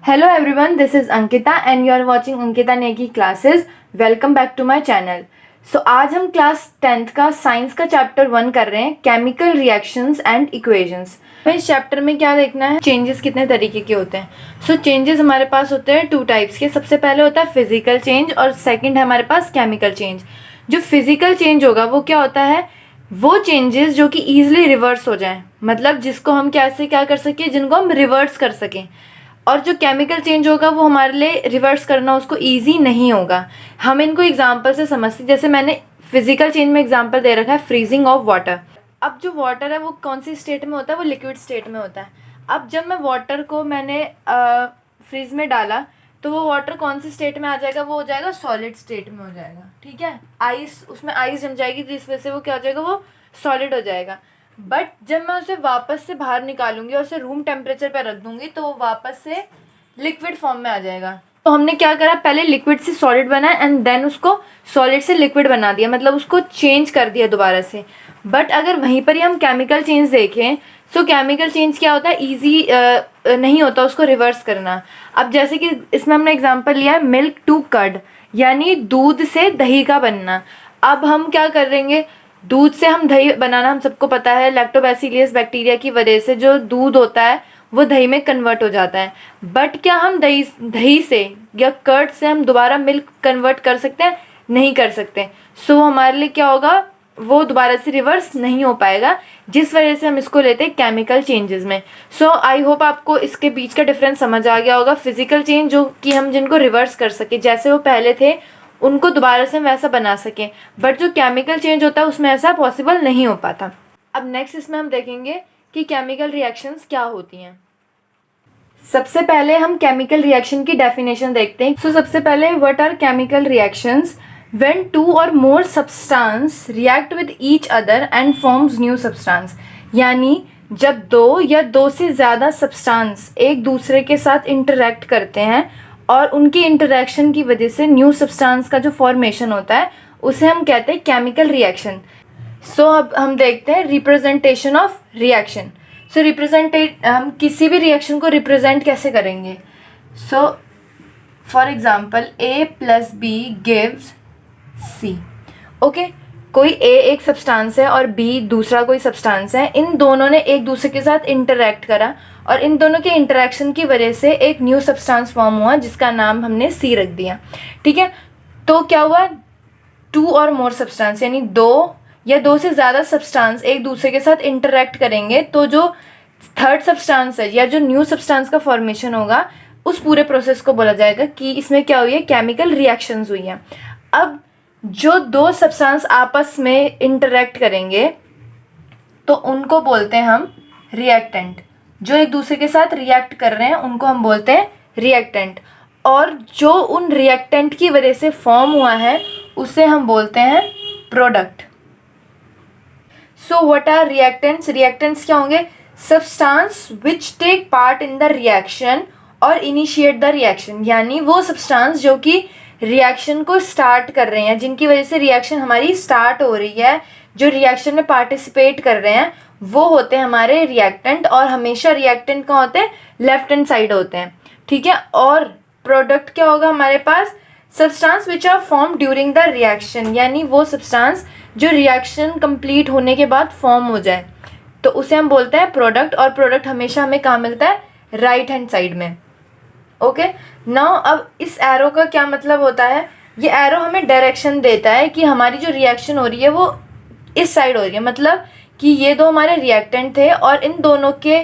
Hello everyone, this is Ankita and you are watching Ankita Negi classes. Welcome back to my channel. So आज हम class 10th का science का chapter 1 कर रहे हैं, chemical reactions and equations. हमें इस चैप्टर में क्या देखना है, चेंजेस कितने तरीके के होते हैं। सो चेंजेस हमारे पास होते हैं 2 टाइप्स के। सबसे पहले होता है फिजिकल चेंज और सेकंड है हमारे पास केमिकल चेंज। जो फिजिकल चेंज होगा वो क्या होता है, वो चेंजेस जो कि ईजिली रिवर्स हो जाएं, मतलब जिसको हम कैसे क्या कर सकें, जिनको हम रिवर्स कर सकें। और जो केमिकल चेंज होगा वो हमारे लिए रिवर्स करना उसको ईजी नहीं होगा। हम इनको एग्जाम्पल से समझते, जैसे मैंने फिजिकल चेंज में एग्जाम्पल दे रखा है फ्रीजिंग ऑफ वाटर। अब जो वाटर है वो कौन सी स्टेट में होता है, वो लिक्विड स्टेट में होता है। अब जब मैं वाटर को मैंने फ्रीज में डाला तो वो वाटर कौन सी स्टेट में आ जाएगा, वो हो जाएगा सॉलिड स्टेट में हो जाएगा। ठीक है, आइस, उसमें आइस जम जाएगी जिस वजह से वो क्या हो जाएगा, वो सॉलिड हो जाएगा। बट जब मैं उसे वापस से बाहर निकालूंगी और उसे रूम टेम्परेचर पर रख दूंगी तो वो वापस से लिक्विड फॉर्म में आ जाएगा। तो हमने क्या करा, पहले लिक्विड से सॉलिड बनाया एंड देन उसको सॉलिड से लिक्विड बना दिया, मतलब उसको चेंज कर दिया दोबारा से। बट अगर वहीं पर ही हम केमिकल चेंज देखें तो केमिकल चेंज क्या होता है, ईजी नहीं होता उसको रिवर्स करना। अब जैसे कि इसमें हमने एग्जांपल लिया है मिल्क टू कर्ड, यानी दूध से दही का बनना। अब हम क्या करेंगे, दूध से हम दही बनाना, हम सबको पता है लैक्टोबैसिलियस बैक्टीरिया की वजह से जो दूध होता है वो दही में कन्वर्ट हो जाता है। बट क्या हम दही से या कर्ड से हम दोबारा मिल्क कन्वर्ट कर सकते हैं? नहीं कर सकते। सो हमारे लिए क्या होगा, वो दोबारा से रिवर्स नहीं हो पाएगा, जिस वजह से हम इसको लेते हैं केमिकल चेंजेस में। सो आई होप आपको इसके बीच का डिफरेंस समझ आ गया होगा। फिजिकल चेंज जो कि हम जिनको रिवर्स कर सके, जैसे वो पहले थे उनको दोबारा से हम वैसा बना सकें, बट जो केमिकल चेंज होता है उसमें ऐसा पॉसिबल नहीं हो पाता। अब नेक्स्ट इसमें हम देखेंगे कि केमिकल रिएक्शंस क्या होती हैं। सबसे पहले हम केमिकल रिएक्शन की डेफिनेशन देखते हैं। सबसे पहले what are chemical reactions? When 2 or more substance react with each other and forms new substance, यानी जब 2 या 2 से ज़्यादा सब्सटेंस एक दूसरे के साथ इंटरेक्ट करते हैं और उनकी इंटरेक्शन की वजह से न्यू सब्सटेंस का जो फॉर्मेशन होता है उसे हम कहते हैं केमिकल रिएक्शन। अब हम देखते हैं रिप्रेजेंटेशन ऑफ रिएक्शन। हम किसी भी रिएक्शन को रिप्रेजेंट कैसे करेंगे? For example A + B gives C। Okay, कोई A एक सब्सटेंस है और B दूसरा कोई सब्सटेंस है, इन दोनों ने एक दूसरे के साथ इंटरेक्ट करा और इन दोनों के इंटरेक्शन की वजह से एक न्यू सब्सटेंस फॉर्म हुआ जिसका नाम हमने C रख दिया। ठीक है, तो क्या हुआ, 2 और मोर सब्सटेंस यानी 2 या 2 से ज़्यादा सब्सटेंस एक दूसरे के साथ इंटरेक्ट करेंगे तो जो थर्ड सब्सटेंस है या जो न्यू सब्सटेंस का फॉर्मेशन होगा उस पूरे प्रोसेस को बोला जाएगा कि इसमें क्या हुई है, केमिकल रिएक्शंस हुई हैं। अब जो 2 सब्सटेंस आपस में इंटरेक्ट करेंगे तो उनको बोलते हैं हम रिएक्टेंट। जो एक दूसरे के साथ रिएक्ट कर रहे हैं उनको हम बोलते हैं रिएक्टेंट, और जो उन रिएक्टेंट की वजह से फॉर्म हुआ है उसे हम बोलते हैं product. What are reactants? Reactants क्या होंगे? Substance which take part in the reaction और इनिशिएट द रिएक्शन, यानी वो सब्सटेंस जो कि रिएक्शन को स्टार्ट कर रहे हैं, जिनकी वजह से रिएक्शन हमारी स्टार्ट हो रही है, जो रिएक्शन में पार्टिसिपेट कर रहे हैं, वो होते हैं हमारे रिएक्टेंट। और हमेशा रिएक्टेंट कहाँ होते हैं? लेफ्ट हैंड साइड होते हैं। ठीक है, और प्रोडक्ट क्या होगा हमारे पास? Substance which are form during the reaction, यानी वो सब्सटेंस जो रिएक्शन कंप्लीट होने के बाद फॉर्म हो जाए तो उसे हम बोलते हैं प्रोडक्ट। और प्रोडक्ट हमेशा हमें कहाँ मिलता है? राइट हैंड साइड में। ओके, नाउ अब इस एरो का क्या मतलब होता है? ये एरो हमें डायरेक्शन देता है कि हमारी जो रिएक्शन हो रही है वो इस साइड हो रही है, मतलब कि ये 2 हमारे रिएक्टेंट थे और इन दोनों के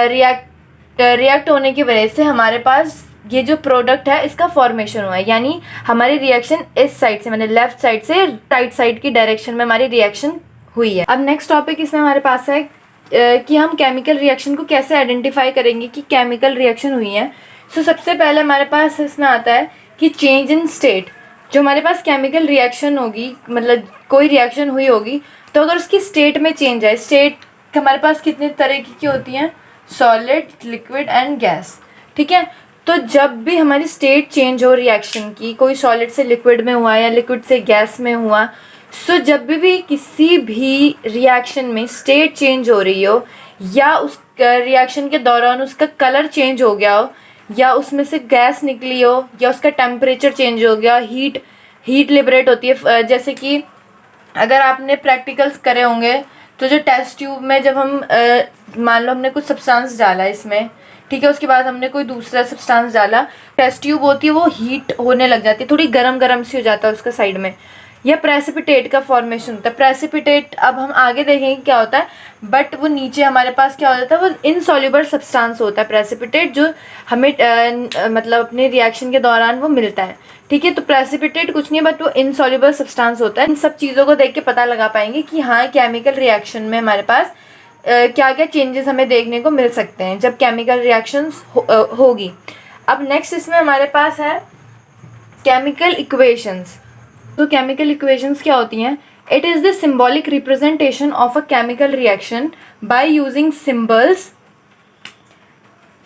रिएक्ट होने की वजह से हमारे पास ये जो प्रोडक्ट है इसका फॉर्मेशन हुआ है, यानी हमारी रिएक्शन इस साइड से, मतलब लेफ्ट साइड से राइट साइड की डायरेक्शन में हमारी रिएक्शन हुई है। अब नेक्स्ट टॉपिक इसमें हमारे पास है कि हम केमिकल रिएक्शन को कैसे आइडेंटिफाई करेंगे कि केमिकल रिएक्शन हुई है। सबसे पहले हमारे पास इसमें आता है कि चेंज इन स्टेट। जो हमारे पास केमिकल रिएक्शन होगी, मतलब कोई रिएक्शन हुई होगी, तो अगर उसकी स्टेट में चेंज आए, स्टेट हमारे पास कितने तरह की होती हैं? Solid, liquid and gas. ठीक है, तो जब भी हमारी स्टेट चेंज हो रिएक्शन की, कोई सॉलिड से लिक्विड में हुआ या लिक्विड से गैस में हुआ, जब भी किसी भी रिएक्शन में स्टेट चेंज हो रही हो या उस रिएक्शन के दौरान उसका कलर चेंज हो गया हो या उसमें से गैस निकली हो या उसका टेम्परेचर चेंज हो गया, हीट लिबरेट होती है। जैसे कि अगर आपने प्रैक्टिकल्स करे होंगे तो जो टेस्ट ट्यूब में जब हम मान लो हमने कुछ सब्सटेंस डाला इसमें, ठीक है, उसके बाद हमने कोई दूसरा सब्सटेंस डाला, टेस्ट ट्यूब होती है वो हीट होने लग जाती है, थोड़ी गरम गरम सी हो जाता है उसका साइड में, या प्रेसिपिटेट का फॉर्मेशन होता है। प्रेसिपिटेट अब हम आगे देखेंगे क्या होता है, बट वो नीचे हमारे पास क्या हो जाता है, वो इनसॉल्युबल सब्सटेंस होता है प्रेसिपिटेट, जो हमें मतलब अपने रिएक्शन के दौरान वो मिलता है, ठीक है। तो प्रेसिपिटेट कुछ नहीं है बट वो इनसॉल्युबल सब्सटेंस होता है। इन सब चीज़ों को देख के पता लगा पाएंगे कि हाँ केमिकल रिएक्शन में हमारे पास क्या क्या चेंजेस हमें देखने को मिल सकते हैं जब केमिकल रिएक्शंस होगी। अब नेक्स्ट इसमें हमारे पास है केमिकल इक्वेशंस। तो केमिकल इक्वेशंस क्या होती हैं? It is the symbolic representation of a chemical reaction by using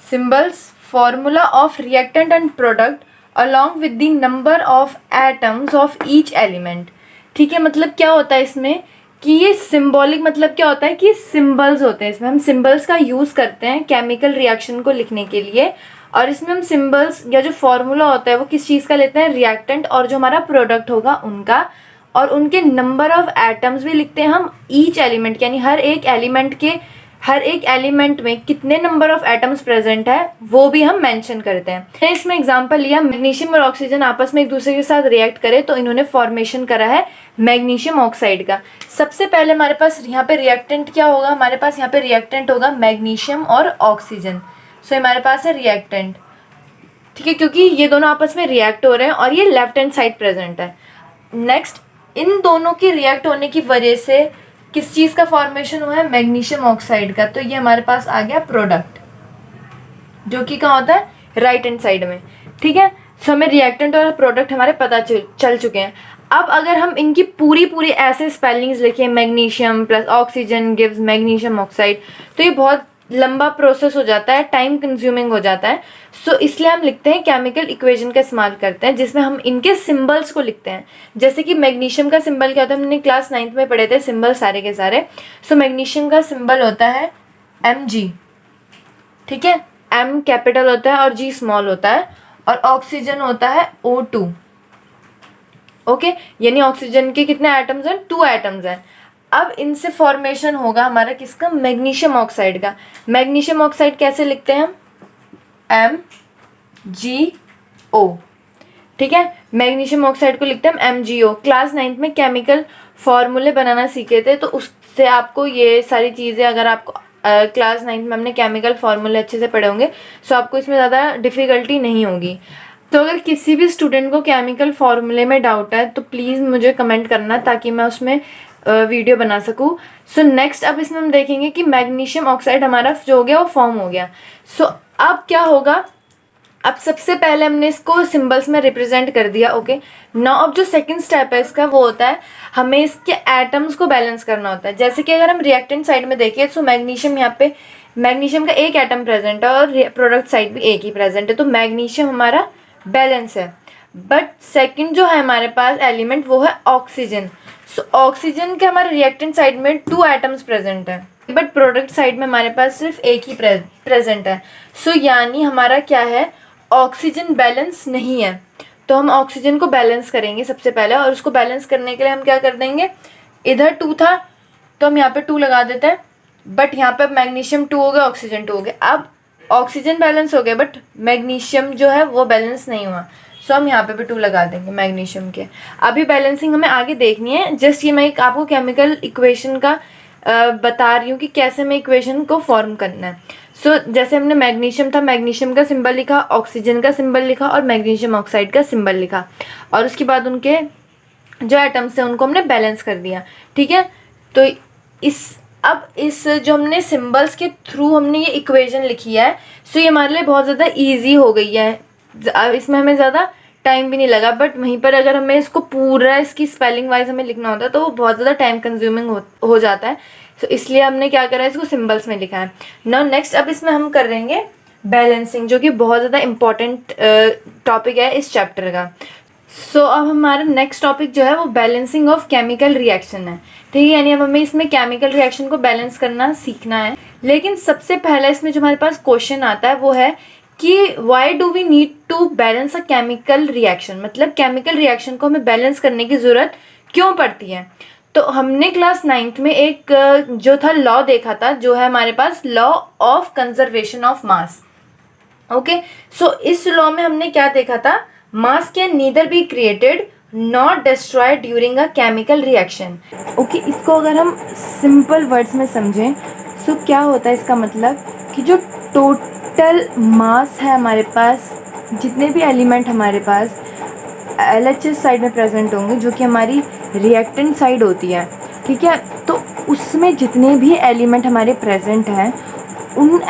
symbols formula of reactant and product along with the number of atoms of each element। ठीक है, मतलब क्या होता है इसमें कि ये सिंबॉलिक मतलब क्या होता है कि सिंबल्स होते हैं, इसमें हम सिंबल्स का यूज़ करते हैं केमिकल रिएक्शन को लिखने के लिए, और इसमें हम सिंबल्स या जो फॉर्मूला होता है वो किस चीज़ का लेते हैं, रिएक्टेंट और जो हमारा प्रोडक्ट होगा उनका, और उनके नंबर ऑफ एटम्स भी लिखते हैं हम ईच एलिमेंट, यानी हर एक एलिमेंट में कितने नंबर ऑफ एटम्स प्रेजेंट है वो भी हम मेंशन करते हैं। मैंने इसमें एग्जांपल लिया, मैग्नीशियम और ऑक्सीजन आपस में एक दूसरे के साथ रिएक्ट करे तो इन्होंने फॉर्मेशन करा है मैग्नीशियम ऑक्साइड का। सबसे पहले हमारे पास यहाँ पे रिएक्टेंट क्या होगा, हमारे पास यहाँ पे रिएक्टेंट होगा मैग्नीशियम और ऑक्सीजन। सो हमारे पास है रिएक्टेंट, ठीक है, क्योंकि ये दोनों आपस में रिएक्ट हो रहे हैं और ये लेफ्ट हैंड साइड प्रेजेंट है। नेक्स्ट, इन दोनों के रिएक्ट होने की वजह से किस चीज़ का फॉर्मेशन हुआ है, मैग्नीशियम ऑक्साइड का। तो ये हमारे पास आ गया प्रोडक्ट, जो कि कहाँ होता है, राइट हैंड साइड में, ठीक है। सो हमें रिएक्टेंट और प्रोडक्ट हमारे पता चल चुके हैं। अब अगर हम इनकी पूरी ऐसे स्पेलिंग्स लिखें, magnesium plus oxygen gives magnesium oxide, तो ये बहुत लंबा प्रोसेस हो जाता है, टाइम कंज्यूमिंग हो जाता है। सो इसलिए हम लिखते हैं केमिकल इक्वेशन का इस्तेमाल करते हैं जिसमें हम इनके सिंबल्स को लिखते हैं। जैसे कि मैग्नीशियम का सिंबल क्या होता है, हमने क्लास 9th में पढ़े थे सिंबल सारे के सारे। सो मैग्नीशियम का सिंबल होता है Mg, ठीक है, M कैपिटल होता है और G स्मॉल होता है, और ऑक्सीजन होता है O2, ओके, यानी ऑक्सीजन के कितने एटम्स हैं, 2 एटम्स हैं। अब इनसे फॉर्मेशन होगा हमारा किसका, मैग्नीशियम ऑक्साइड का। मैग्नीशियम ऑक्साइड कैसे लिखते हैं हम, MgO, ठीक है, मैग्नीशियम ऑक्साइड को लिखते हैं हम MgO। क्लास 9th में केमिकल फॉर्मूले बनाना सीखे थे, तो उससे आपको ये सारी चीज़ें, अगर आपको क्लास 9th में हमने केमिकल फॉर्मूले अच्छे से पढ़े होंगे तो आपको इसमें ज़्यादा डिफ़िकल्टी नहीं होगी। तो अगर किसी भी स्टूडेंट को केमिकल फॉर्मूले में डाउट है तो प्लीज़ मुझे कमेंट करना ताकि मैं उसमें वीडियो बना सकूँ। सो नेक्स्ट अब इसमें हम देखेंगे कि मैग्नीशियम ऑक्साइड हमारा जो हो गया वो फॉर्म हो गया। सो अब क्या होगा, अब सबसे पहले हमने इसको सिंबल्स में रिप्रेजेंट कर दिया, ओके। नाउ अब जो सेकंड स्टेप है इसका वो होता है हमें इसके एटम्स को बैलेंस करना होता है। जैसे कि अगर हम रिएक्टेंट साइड में देखें तो मैग्नीशियम, यहाँ पे मैग्नीशियम का एक एटम प्रेजेंट है और प्रोडक्ट साइड भी एक ही प्रेजेंट है, तो मैग्नीशियम हमारा बैलेंस है। बट सेकंड जो है हमारे पास एलिमेंट वो है ऑक्सीजन। सो ऑक्सीजन के हमारे रिएक्टेंट साइड में 2 एटम्स प्रेजेंट है, बट प्रोडक्ट साइड में हमारे पास सिर्फ एक ही प्रेजेंट है। सो यानी हमारा क्या है, ऑक्सीजन बैलेंस नहीं है। तो हम ऑक्सीजन को बैलेंस करेंगे सबसे पहले, और उसको बैलेंस करने के लिए हम क्या कर देंगे, इधर 2 था तो हम यहाँ पे 2 लगा देते हैं, बट यहाँ पे मैग्नीशियम 2 हो गया, ऑक्सीजन 2 हो गया। अब ऑक्सीजन बैलेंस हो गया बट मैग्नीशियम जो है वो बैलेंस नहीं हुआ, सो हम यहाँ पे भी 2 लगा देंगे मैग्नीशियम के। अभी बैलेंसिंग हमें आगे देखनी है, जस्ट ये मैं एक आपको केमिकल इक्वेशन का बता रही हूँ कि कैसे हमें इक्वेशन को फॉर्म करना है। सो जैसे हमने मैग्नीशियम था, मैग्नीशियम का सिंबल लिखा, ऑक्सीजन का सिंबल लिखा और मैग्नीशियम ऑक्साइड का सिंबल लिखा, और उसके बाद उनके जो एटम्स हैं उनको हमने बैलेंस कर दिया, ठीक है। तो इस जो हमने सिंबल्स के थ्रू हमने ये इक्वेशन लिखी है, सो ये हमारे लिए बहुत ज़्यादा ईजी हो गई है। अब इसमें हमें ज़्यादा टाइम भी नहीं लगा, बट वहीं पर अगर हमें इसको पूरा इसकी स्पेलिंग वाइज हमें लिखना होता है तो वो बहुत ज़्यादा टाइम कंज्यूमिंग हो जाता है। सो इसलिए हमने क्या करा है, इसको सिंबल्स में लिखा है। नाउ नेक्स्ट अब इसमें हम कर देंगे बैलेंसिंग, जो कि बहुत ज़्यादा इम्पॉर्टेंट टॉपिक है इस चैप्टर का। सो अब हमारा नेक्स्ट टॉपिक जो है वो बैलेंसिंग ऑफ केमिकल रिएक्शन है, ठीक है, यानी अब हमें इसमें केमिकल रिएक्शन को बैलेंस करना सीखना है। लेकिन सबसे पहला इसमें जो हमारे पास क्वेश्चन आता है वो है कि why do we need to balance a chemical reaction, मतलब केमिकल रिएक्शन को हमें बैलेंस करने की ज़रूरत क्यों पड़ती है। तो हमने क्लास 9th में एक जो था लॉ देखा था, जो है हमारे पास law of conservation of mass. Okay, so इस लॉ में हमने क्या देखा था, mass can neither be created not destroyed during a chemical reaction. Okay, इसको अगर हम सिंपल वर्ड्स में समझें तो क्या होता है, इसका मतलब कि जो टोटल मास है हमारे पास, जितने भी एलिमेंट हमारे पास LHS साइड में प्रेजेंट होंगे, जो कि हमारी रिएक्टेंट साइड होती है, ठीक है, तो उसमें जितने भी एलिमेंट हमारे प्रेजेंट हैं, उन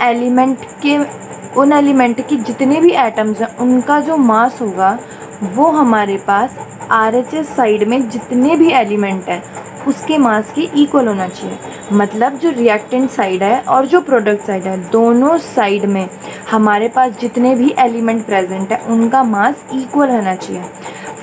एलिमेंट के जितने भी एटम्स हैं, उनका जो मास होगा वो हमारे पास RHS साइड में जितने भी एलिमेंट हैं उसके मास के इक्वल होना चाहिए। मतलब जो रिएक्टेंट साइड है और जो प्रोडक्ट साइड है, दोनों साइड में हमारे पास जितने भी एलिमेंट प्रेजेंट है उनका मास इक्वल रहना चाहिए।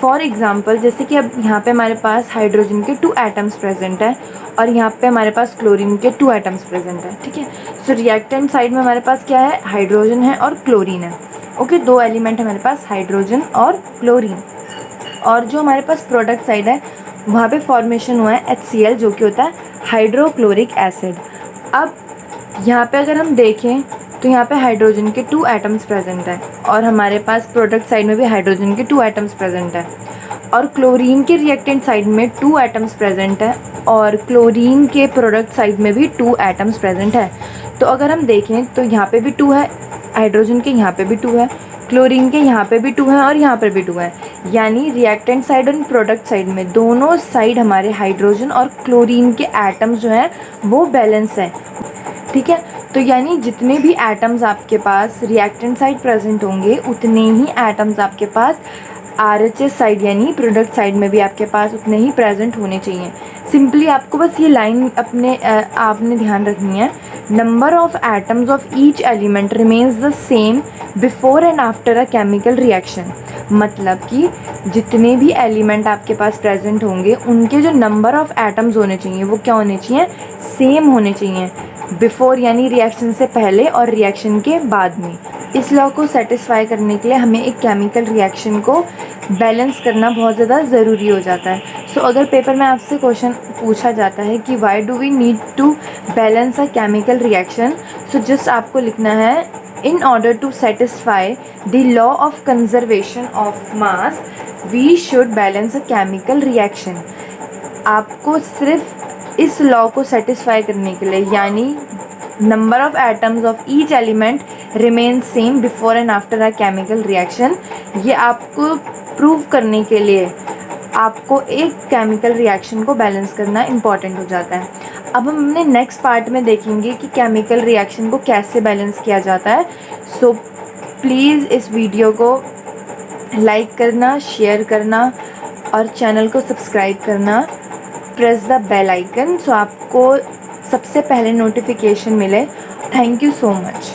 फॉर एग्ज़ाम्पल, जैसे कि अब यहाँ पे हमारे पास हाइड्रोजन के 2 एटम्स प्रेजेंट है और यहाँ पे हमारे पास क्लोरीन के 2 एटम्स प्रेजेंट है, ठीक है। सो रिएक्टेंट साइड में हमारे पास क्या है, हाइड्रोजन है और क्लोरीन है। ओके, 2 एलिमेंट हमारे पास हाइड्रोजन और क्लोरीन। और जो हमारे पास प्रोडक्ट साइड है वहाँ पे फॉर्मेशन हुआ है HCl, जो कि होता है हाइड्रोक्लोरिक एसिड। अब यहाँ पे अगर हम देखें तो यहाँ पे हाइड्रोजन के 2 एटम्स प्रेजेंट हैं और हमारे पास प्रोडक्ट साइड में भी हाइड्रोजन के 2 एटम्स प्रेजेंट हैं, और क्लोरीन के रिएक्टेंट साइड में 2 एटम्स प्रेजेंट है और क्लोरीन के प्रोडक्ट साइड में भी 2 एटम्स प्रेजेंट है। तो अगर हम देखें तो यहाँ पे भी 2 है, हाइड्रोजन के यहाँ पे भी 2 है, क्लोरीन के यहाँ पे भी 2 है और यहाँ पर भी 2 है। यानी रिएक्टेंट साइड और प्रोडक्ट साइड में दोनों साइड हमारे हाइड्रोजन और क्लोरीन के एटम्स जो हैं वो बैलेंस है, ठीक है। तो यानी जितने भी एटम्स आपके पास रिएक्टेंट साइड प्रेजेंट होंगे उतने ही एटम्स आपके पास RHS साइड यानी प्रोडक्ट साइड में भी आपके पास उतने ही प्रेजेंट होने चाहिए। सिंपली आपको बस ये लाइन आपने ध्यान रखनी है, number of atoms of each element remains the same before and after a chemical reaction. मतलब कि जितने भी एलिमेंट आपके पास प्रेजेंट होंगे उनके जो नंबर ऑफ एटम्स होने चाहिए वो क्या होने चाहिए, सेम होने चाहिए, बिफोर यानी रिएक्शन से पहले और रिएक्शन के बाद में। इस लॉ को सेटिस्फाई करने के लिए हमें एक केमिकल रिएक्शन को बैलेंस करना बहुत ज़्यादा ज़रूरी हो जाता है। सो अगर पेपर में आपसे क्वेश्चन पूछा जाता है कि why do we need to balance a chemical reaction, so just आपको लिखना है, in order to satisfy the law of conservation of mass we should balance a chemical reaction. आपको सिर्फ इस लॉ को सेटिस्फाई करने के लिए, यानी number of atoms of each element remain same before and after a chemical reaction, ये आपको प्रूव करने के लिए आपको एक केमिकल रिएक्शन को बैलेंस करना इम्पॉर्टेंट हो जाता है। अब हम अपने नेक्स्ट पार्ट में देखेंगे कि केमिकल रिएक्शन को कैसे बैलेंस किया जाता है। सो प्लीज़ इस वीडियो को लाइक करना, शेयर करना और चैनल को सब्सक्राइब करना, press the bell icon so आपको सबसे पहले नोटिफिकेशन मिले। Thank you so much.